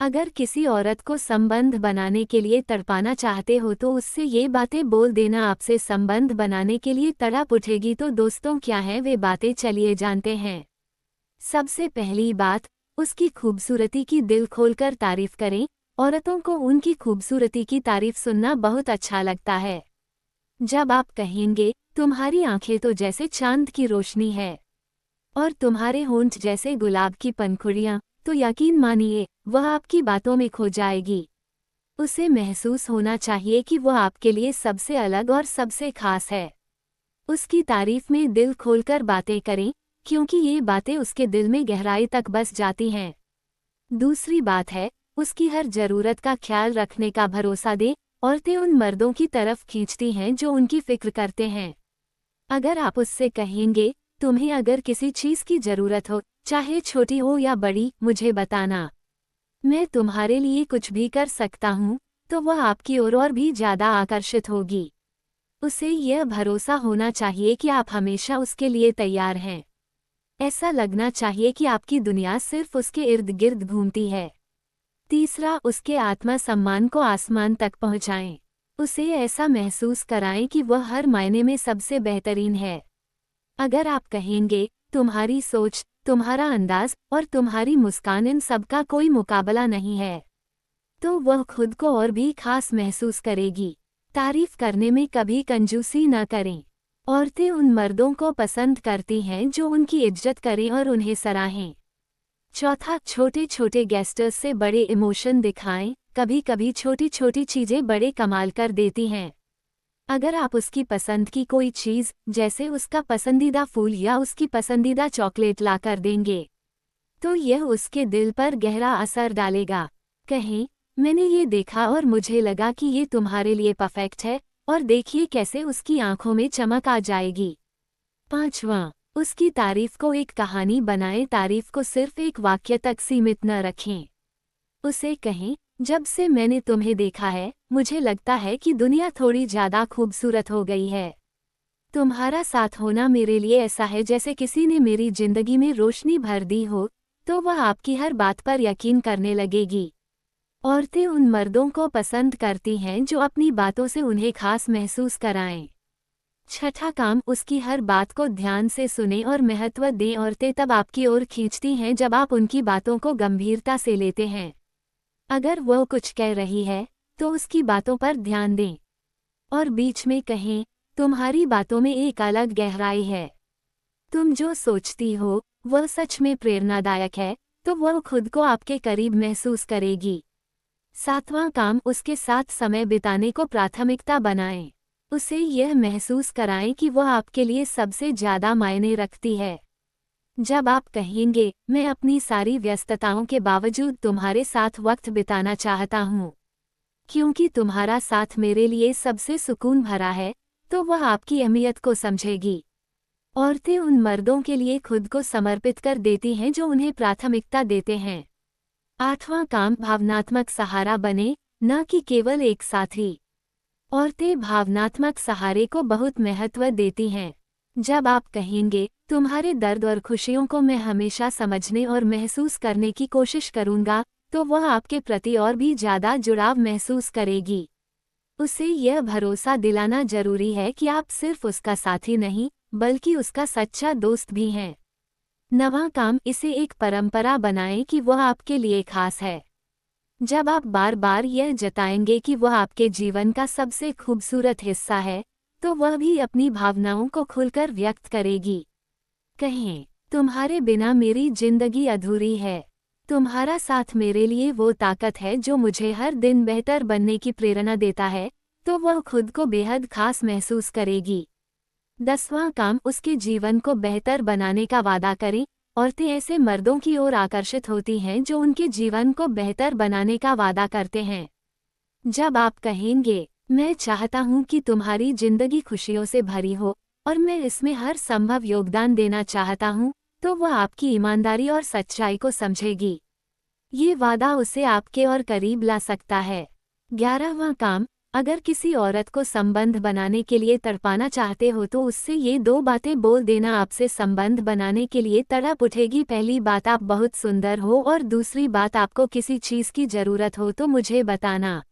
अगर किसी औरत को संबंध बनाने के लिए तड़पाना चाहते हो तो उससे ये बातें बोल देना। आपसे संबंध बनाने के लिए तड़प उठेगी तो दोस्तों क्या है वे बातें, चलिए जानते हैं। सबसे पहली बात, उसकी खूबसूरती की दिल खोलकर तारीफ करें। औरतों को उनकी खूबसूरती की तारीफ सुनना बहुत अच्छा लगता है। जब आप कहेंगे, तुम्हारी आंखें तो जैसे चांद की रोशनी है और तुम्हारे होंठ जैसे गुलाब की पंखुड़ियां, तो यकीन मानिए वह आपकी बातों में खो जाएगी। उसे महसूस होना चाहिए कि वह आपके लिए सबसे अलग और सबसे खास है। उसकी तारीफ में दिल खोलकर बातें करें, क्योंकि ये बातें उसके दिल में गहराई तक बस जाती हैं। दूसरी बात है, उसकी हर जरूरत का ख्याल रखने का भरोसा दें। औरतें उन मर्दों की तरफ खींचती हैं जो उनकी फिक्र करते हैं। अगर आप उससे कहेंगे, तुम्हें अगर किसी चीज़ की ज़रूरत हो, चाहे छोटी हो या बड़ी, मुझे बताना, मैं तुम्हारे लिए कुछ भी कर सकता हूँ, तो वह आपकी ओर और भी ज़्यादा आकर्षित होगी। उसे यह भरोसा होना चाहिए कि आप हमेशा उसके लिए तैयार हैं। ऐसा लगना चाहिए कि आपकी दुनिया सिर्फ उसके इर्द गिर्द घूमती है। तीसरा, उसके आत्मसम्मान को आसमान तक पहुँचाएं। उसे ऐसा महसूस कराएं कि वह हर मायने में सबसे बेहतरीन है। अगर आप कहेंगे, तुम्हारी सोच, तुम्हारा अंदाज और तुम्हारी मुस्कान, इन सब का कोई मुकाबला नहीं है, तो वह खुद को और भी खास महसूस करेगी। तारीफ करने में कभी कंजूसी न करें। औरतें उन मर्दों को पसंद करती हैं जो उनकी इज्जत करें और उन्हें सराहें। चौथा, छोटे छोटे गेस्टर्स से बड़े इमोशन दिखाएं। कभी कभी छोटी छोटी चीज़ें बड़े कमाल कर देती हैं। अगर आप उसकी पसंद की कोई चीज़, जैसे उसका पसंदीदा फूल या उसकी पसंदीदा चॉकलेट ला कर देंगे, तो यह उसके दिल पर गहरा असर डालेगा। कहें, मैंने ये देखा और मुझे लगा कि ये तुम्हारे लिए परफेक्ट है, और देखिए कैसे उसकी आंखों में चमक आ जाएगी। पांचवां, उसकी तारीफ को एक कहानी बनाएं। तारीफ को सिर्फ एक वाक्य तक सीमित न रखें। उसे कहें, जब से मैंने तुम्हें देखा है, मुझे लगता है कि दुनिया थोड़ी ज़्यादा खूबसूरत हो गई है। तुम्हारा साथ होना मेरे लिए ऐसा है जैसे किसी ने मेरी जिंदगी में रोशनी भर दी हो, तो वह आपकी हर बात पर यकीन करने लगेगी। औरतें उन मर्दों को पसंद करती हैं जो अपनी बातों से उन्हें खास महसूस कराएं। छठा काम, उसकी हर बात को ध्यान से सुनें और महत्व दें। औरतें तब आपकी ओर खींचती हैं जब आप उनकी बातों को गंभीरता से लेते हैं। अगर वह कुछ कह रही है, तो उसकी बातों पर ध्यान दें और बीच में कहें, तुम्हारी बातों में एक अलग गहराई है। तुम जो सोचती हो, वह सच में प्रेरणादायक है, तो वह खुद को आपके करीब महसूस करेगी। सातवां काम, उसके साथ समय बिताने को प्राथमिकता बनाएं। उसे यह महसूस कराएं कि वह आपके लिए सबसे ज़्यादा मायने रखती है। जब आप कहेंगे, मैं अपनी सारी व्यस्तताओं के बावजूद तुम्हारे साथ वक्त बिताना चाहता हूँ, क्योंकि तुम्हारा साथ मेरे लिए सबसे सुकून भरा है, तो वह आपकी अहमियत को समझेगी। औरतें उन मर्दों के लिए खुद को समर्पित कर देती हैं जो उन्हें प्राथमिकता देते हैं। आठवां काम, भावनात्मक सहारा बने, न कि केवल एक साथी। औरतें भावनात्मक सहारे को बहुत महत्व देती हैं। जब आप कहेंगे, तुम्हारे दर्द और खुशियों को मैं हमेशा समझने और महसूस करने की कोशिश करूंगा, तो वह आपके प्रति और भी ज़्यादा जुड़ाव महसूस करेगी। उसे यह भरोसा दिलाना जरूरी है कि आप सिर्फ उसका साथी नहीं, बल्कि उसका सच्चा दोस्त भी हैं। नवां काम, इसे एक परंपरा बनाएं कि वह आपके लिए खास है। जब आप बार बार यह जताएंगे कि वह आपके जीवन का सबसे खूबसूरत हिस्सा है, तो वह भी अपनी भावनाओं को खुलकर व्यक्त करेगी। कहें, तुम्हारे बिना मेरी जिंदगी अधूरी है। तुम्हारा साथ मेरे लिए वो ताकत है जो मुझे हर दिन बेहतर बनने की प्रेरणा देता है, तो वह खुद को बेहद खास महसूस करेगी। 10वां काम, उसके जीवन को बेहतर बनाने का वादा करें। औरतें ऐसे मर्दों की ओर आकर्षित होती हैं जो उनके जीवन को बेहतर बनाने का वादा करते हैं। जब आप कहेंगे, मैं चाहता हूं कि तुम्हारी जिंदगी खुशियों से भरी हो और मैं इसमें हर संभव योगदान देना चाहता हूं, तो वह आपकी ईमानदारी और सच्चाई को समझेगी। ये वादा उसे आपके और करीब ला सकता है। 11वां काम, अगर किसी औरत को संबंध बनाने के लिए तड़पाना चाहते हो तो उससे ये 2 बातें बोल देना आपसे संबंध बनाने के लिए तड़प उठेगी। पहली बात, आप बहुत सुंदर हो, और दूसरी बात, आपको किसी चीज़ की ज़रूरत हो तो मुझे बताना।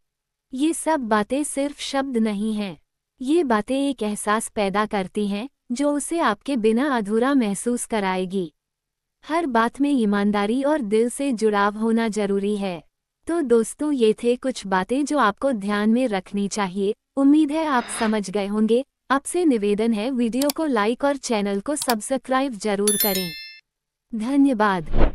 ये सब बातें सिर्फ शब्द नहीं हैं। ये बातें एक एहसास पैदा करती हैं जो उसे आपके बिना अधूरा महसूस कराएगी। हर बात में ईमानदारी और दिल से जुड़ाव होना जरूरी है। तो दोस्तों, ये थे कुछ बातें जो आपको ध्यान में रखनी चाहिए। उम्मीद है आप समझ गए होंगे। आपसे निवेदन है, वीडियो को लाइक और चैनल को सब्सक्राइब जरूर करें। धन्यवाद।